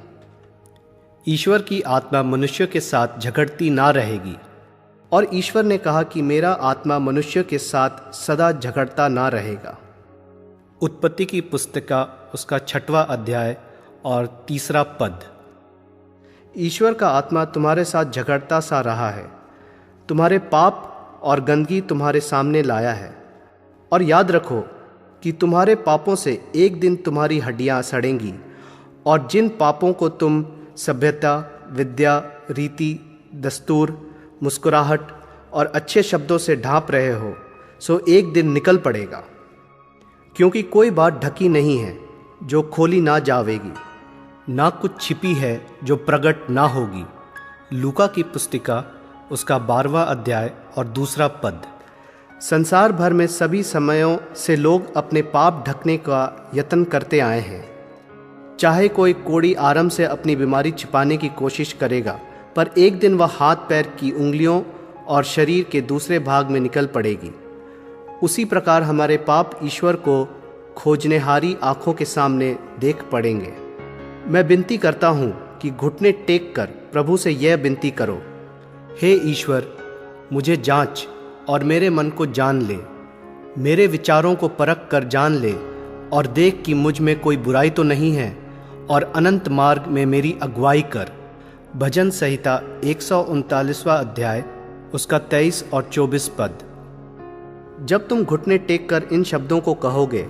ईश्वर की आत्मा मनुष्य के साथ झगड़ती ना रहेगी, और ईश्वर ने कहा कि मेरा आत्मा मनुष्य के साथ सदा झगड़ता ना रहेगा। उत्पत्ति की पुस्तिका उसका 6वां अध्याय और 3वां पद। ईश्वर का आत्मा तुम्हारे साथ झगड़ता सा रहा है, तुम्हारे पाप और गंदगी तुम्हारे सामने लाया है। और याद रखो कि तुम्हारे पापों से एक दिन तुम्हारी हड्डियां सड़ेंगी, और जिन पापों को तुम सभ्यता, विद्या, रीति, दस्तूर, मुस्कुराहट और अच्छे शब्दों से ढांप रहे हो, सो एक दिन निकल पड़ेगा। क्योंकि कोई बात ढकी नहीं है जो खोली ना जावेगी, ना कुछ छिपी है जो प्रकट ना होगी। लूका की पुस्तिका उसका 12वां अध्याय और 2वां पद। संसार भर में सभी समयों से लोग अपने पाप ढकने का यत्न करते आए हैं। चाहे कोई कोढ़ी आराम से अपनी बीमारी छिपाने की कोशिश करेगा, पर एक दिन वह हाथ पैर की उंगलियों और शरीर के दूसरे भाग में निकल पड़ेगी। उसी प्रकार हमारे पाप ईश्वर को खोजनेहारी आंखों के सामने देख पड़ेंगे। मैं विनती करता हूँ कि घुटने टेक कर प्रभु से यह विनती करो, हे ईश्वर, मुझे जांच और मेरे मन को जान ले, मेरे विचारों को परख कर जान ले, और देख कि मुझ में कोई बुराई तो नहीं है, और अनंत मार्ग में मेरी अगुवाई कर। भजन संहिता 139वां अध्याय उसका 23 और 24 पद। जब तुम घुटने टेक कर इन शब्दों को कहोगे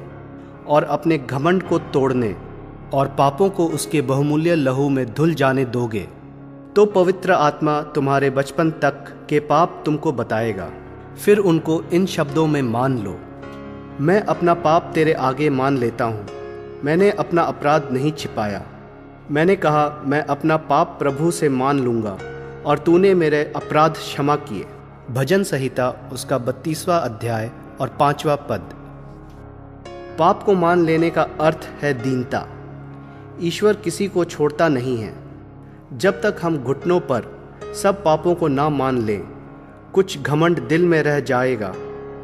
और अपने घमंड को तोड़ने और पापों को उसके बहुमूल्य लहू में धुल जाने दोगे, तो पवित्र आत्मा तुम्हारे बचपन तक के पाप तुमको बताएगा। फिर उनको इन शब्दों में मान लो, मैं अपना पाप तेरे आगे मान लेता हूँ, मैंने अपना अपराध नहीं छिपाया। मैंने कहा, मैं अपना पाप प्रभु से मान लूँगा, और तूने मेरे अपराध क्षमा किए। भजन संहिता उसका 32वां अध्याय और 5वां पद। पाप को मान लेने का अर्थ है दीनता। ईश्वर किसी को छोड़ता नहीं है। जब तक हम घुटनों पर सब पापों को ना मान लें, कुछ घमंड दिल में रह जाएगा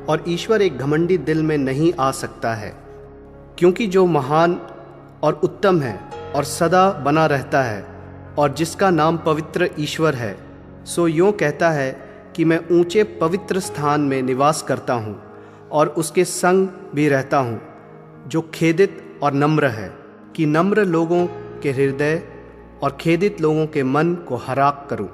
और ईश्वर एक घमंडी दिल में नहीं आ सकता है। क्योंकि जो महान और उत्तम है और सदा बना रहता है और जिसका नाम पवित्र ईश्वर है, सो यूँ कहता है कि मैं ऊंचे पवित्र स्थान में निवास करता हूँ और उसके संग भी रहता हूँ, जो खेदित और नम्र है, कि नम्र लोगों के हृदय और खेदित लोगों के मन को हराक करूँ।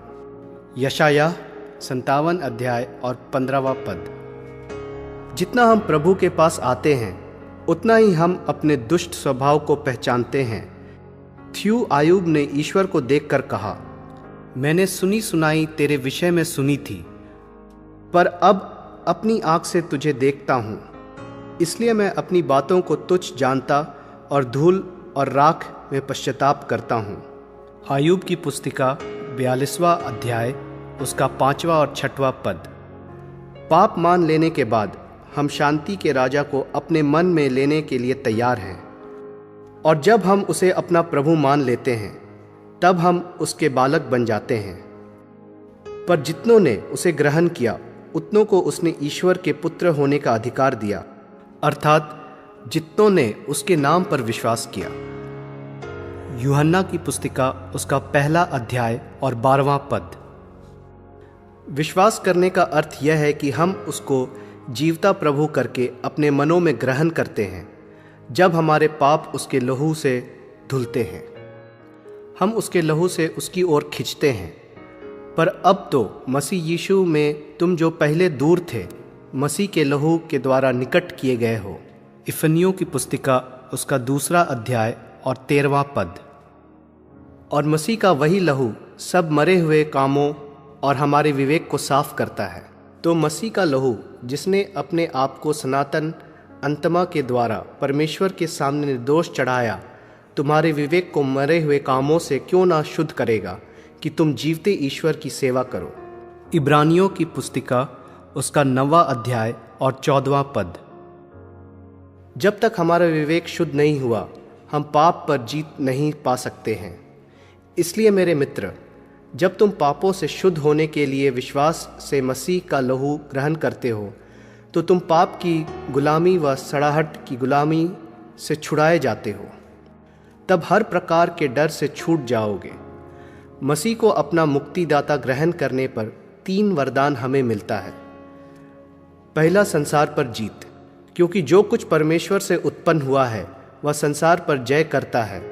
यशायाह 57 अध्याय और 15वां पद। जितना हम प्रभु के पास आते हैं, उतना ही हम अपने दुष्ट स्वभाव को पहचानते हैं। थ्यू आयूब ने ईश्वर को देखकर कहा, मैंने सुनी सुनाई तेरे विषय में सुनी थी, पर अब अपनी आँख से तुझे देखता हूँ। इसलिए मैं अपनी बातों को तुच्छ जानता और धूल और राख में पश्चाताप करता हूँ। आयूब की पुस्तिका 42वां अध्याय, उसका 5वां और 6वां पद। पाप मान लेने के बाद हम शांति के राजा को अपने मन में लेने के लिए तैयार हैं, और जब हम उसे अपना प्रभु मान लेते हैं, तब हम उसके बालक बन जाते हैं। पर जितनों ने उसे ग्रहण किया, उतनों को उसने ईश्वर के पुत्र होने का अधिकार दिया, अर्थात जितनों ने उसके नाम पर विश्वास किया। यूहन्ना की पुस्तिका, उसका 1 अध्याय और 12वां पद। विश्वास करने का अर्थ यह है कि हम उसको जीवता प्रभु करके अपने मनों में ग्रहण करते हैं। जब हमारे पाप उसके लहू से धुलते हैं, हम उसके लहू से उसकी ओर खिंचते हैं। पर अब तो मसीह यीशु में तुम जो पहले दूर थे, मसीह के लहू के द्वारा निकट किए गए हो। इफनियों की पुस्तिका, उसका 2 अध्याय और 13वां पद। और मसीह का वही लहू सब मरे हुए कामों और हमारे विवेक को साफ करता है। तो मसीह का लहू, जिसने अपने आप को सनातन अंतमा के द्वारा परमेश्वर के सामने निर्दोष चढ़ाया, तुम्हारे विवेक को मरे हुए कामों से क्यों ना शुद्ध करेगा कि तुम जीवते ईश्वर की सेवा करो। इब्रानियों की पुस्तिका, उसका 9वां अध्याय और 14वां पद। जब तक हमारा विवेक शुद्ध नहीं हुआ, हम पाप पर जीत नहीं पा सकते हैं। इसलिए मेरे मित्र, जब तुम पापों से शुद्ध होने के लिए विश्वास से मसीह का लहू ग्रहण करते हो, तो तुम पाप की गुलामी व सड़ाहट की गुलामी से छुड़ाए जाते हो। तब हर प्रकार के डर से छूट जाओगे। मसीह को अपना मुक्तिदाता ग्रहण करने पर 3 वरदान हमें मिलता है। पहला, संसार पर जीत, क्योंकि जो कुछ परमेश्वर से उत्पन्न हुआ है वह संसार पर जय करता है,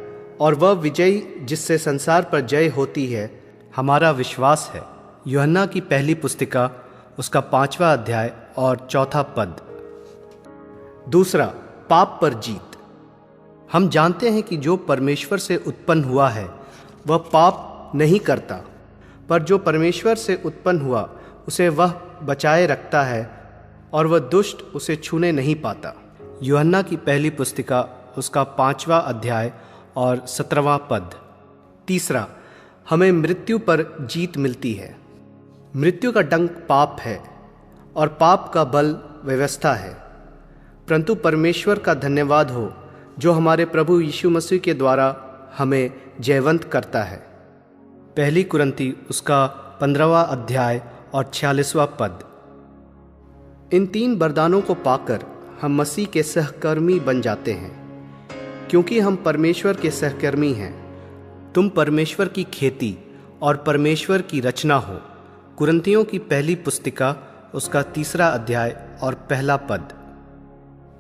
और वह विजयी जिससे संसार पर जय होती है हमारा विश्वास है। यूहन्ना की पहली पुस्तिका, उसका 5वां अध्याय और 4वां पद। दूसरा, पाप पर जीत। हम जानते हैं कि जो परमेश्वर से उत्पन्न हुआ है वह पाप नहीं करता, पर जो परमेश्वर से उत्पन्न हुआ उसे वह बचाए रखता है और वह दुष्ट उसे छूने नहीं पाता। यूहन्ना की पहली पुस्तिका, उसका 5वां अध्याय और 17वां पद। तीसरा, हमें मृत्यु पर जीत मिलती है। मृत्यु का डंक पाप है और पाप का बल व्यवस्था है, परंतु परमेश्वर का धन्यवाद हो जो हमारे प्रभु यीशु मसीह के द्वारा हमें जयवंत करता है। पहली कुरिन्ती, उसका 15वां अध्याय और 46वां पद। इन 3 वरदानों को पाकर हम मसीह के सहकर्मी बन जाते हैं, क्योंकि हम परमेश्वर के सहकर्मी हैं। तुम परमेश्वर की खेती और परमेश्वर की रचना हो। कुरिन्थियों की पहली पुस्तिका, उसका 3 अध्याय और 1 पद।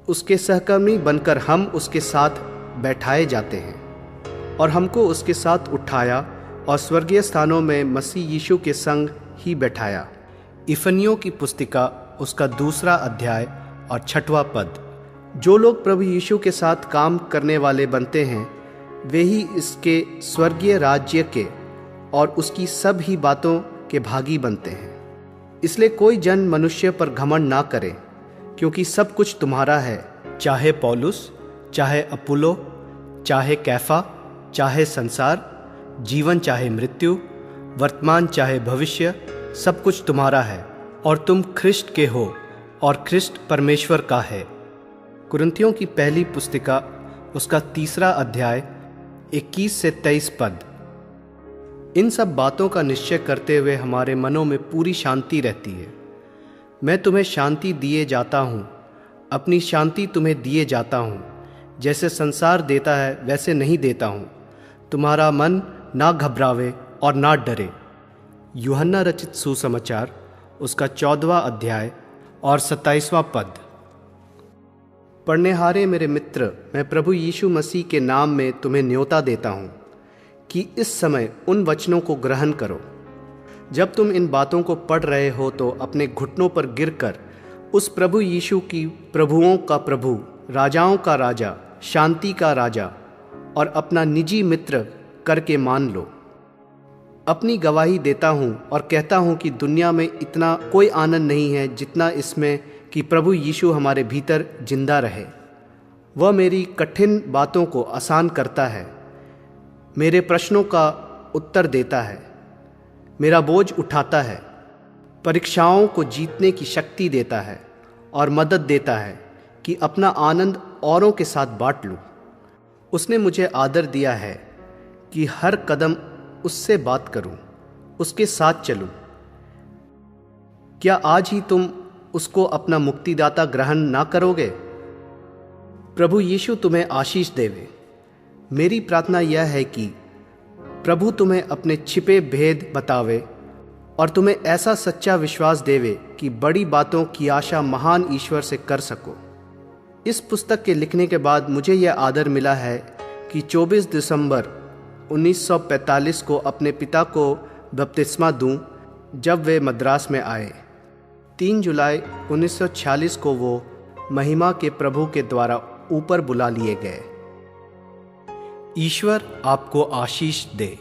उसके सहकर्मी बनकर हम उसके साथ बैठाए जाते हैं और हमको उसके साथ उठाया और स्वर्गीय स्थानों में मसीह यीशु के संग ही बैठाया। इफनियों की पुस्तिका, उसका 2 अध्याय और 6वां पद। जो लोग प्रभु यीशु के साथ काम करने वाले बनते हैं, वे ही इसके स्वर्गीय राज्य के और उसकी सब ही बातों के भागी बनते हैं। इसलिए कोई जन मनुष्य पर घमंड ना करे, क्योंकि सब कुछ तुम्हारा है, चाहे पौलुस, चाहे अपुल्लो, चाहे कैफा, चाहे संसार, जीवन चाहे मृत्यु, वर्तमान चाहे भविष्य, सब कुछ तुम्हारा है और तुम ख्रिस्ट के हो और ख्रिस्ट परमेश्वर का है। कुरिन्थियों की पहली पुस्तिका उसका 3 अध्याय 21 से 23 पद। इन सब बातों का निश्चय करते हुए हमारे मनों में पूरी शांति रहती है। मैं तुम्हें शांति दिए जाता हूँ, अपनी शांति तुम्हें दिए जाता हूँ। जैसे संसार देता है वैसे नहीं देता हूँ। तुम्हारा मन ना घबरावे और ना डरे। यूहन्ना रचित सुसमाचार उसका 14वां अध्याय और 27वां पद। पढ़नेहारे मेरे मित्र, मैं प्रभु यीशु मसीह के नाम में तुम्हें न्योता देता हूँ कि इस समय उन वचनों को ग्रहण करो। जब तुम इन बातों को पढ़ रहे हो तो अपने घुटनों पर गिरकर उस प्रभु यीशु की प्रभुओं का प्रभु, राजाओं का राजा, शांति का राजा और अपना निजी मित्र करके मान लो। अपनी गवाही देता हूँ और कहता हूँ कि दुनिया में इतना कोई आनंद नहीं है जितना इसमें कि प्रभु यीशु हमारे भीतर जिंदा रहे। वह मेरी कठिन बातों को आसान करता है, मेरे प्रश्नों का उत्तर देता है, मेरा बोझ उठाता है, परीक्षाओं को जीतने की शक्ति देता है और मदद देता है कि अपना आनंद औरों के साथ बांट लूँ। उसने मुझे आदर दिया है कि हर कदम उससे बात करूं, उसके साथ चलूं। क्या आज ही तुम उसको अपना मुक्तिदाता ग्रहण ना करोगे? प्रभु यीशु तुम्हें आशीष देवे। मेरी प्रार्थना यह है कि प्रभु तुम्हें अपने छिपे भेद बतावे और तुम्हें ऐसा सच्चा विश्वास देवे कि बड़ी बातों की आशा महान ईश्वर से कर सको। इस पुस्तक के लिखने के बाद मुझे यह आदर मिला है कि 24 दिसंबर 1945 को अपने पिता को बपतिस्मा दूं जब वे मद्रास में आए। 3 जुलाई 1946 को वो महिमा के प्रभु के द्वारा ऊपर बुला लिए गए। ईश्वर आपको आशीष दे।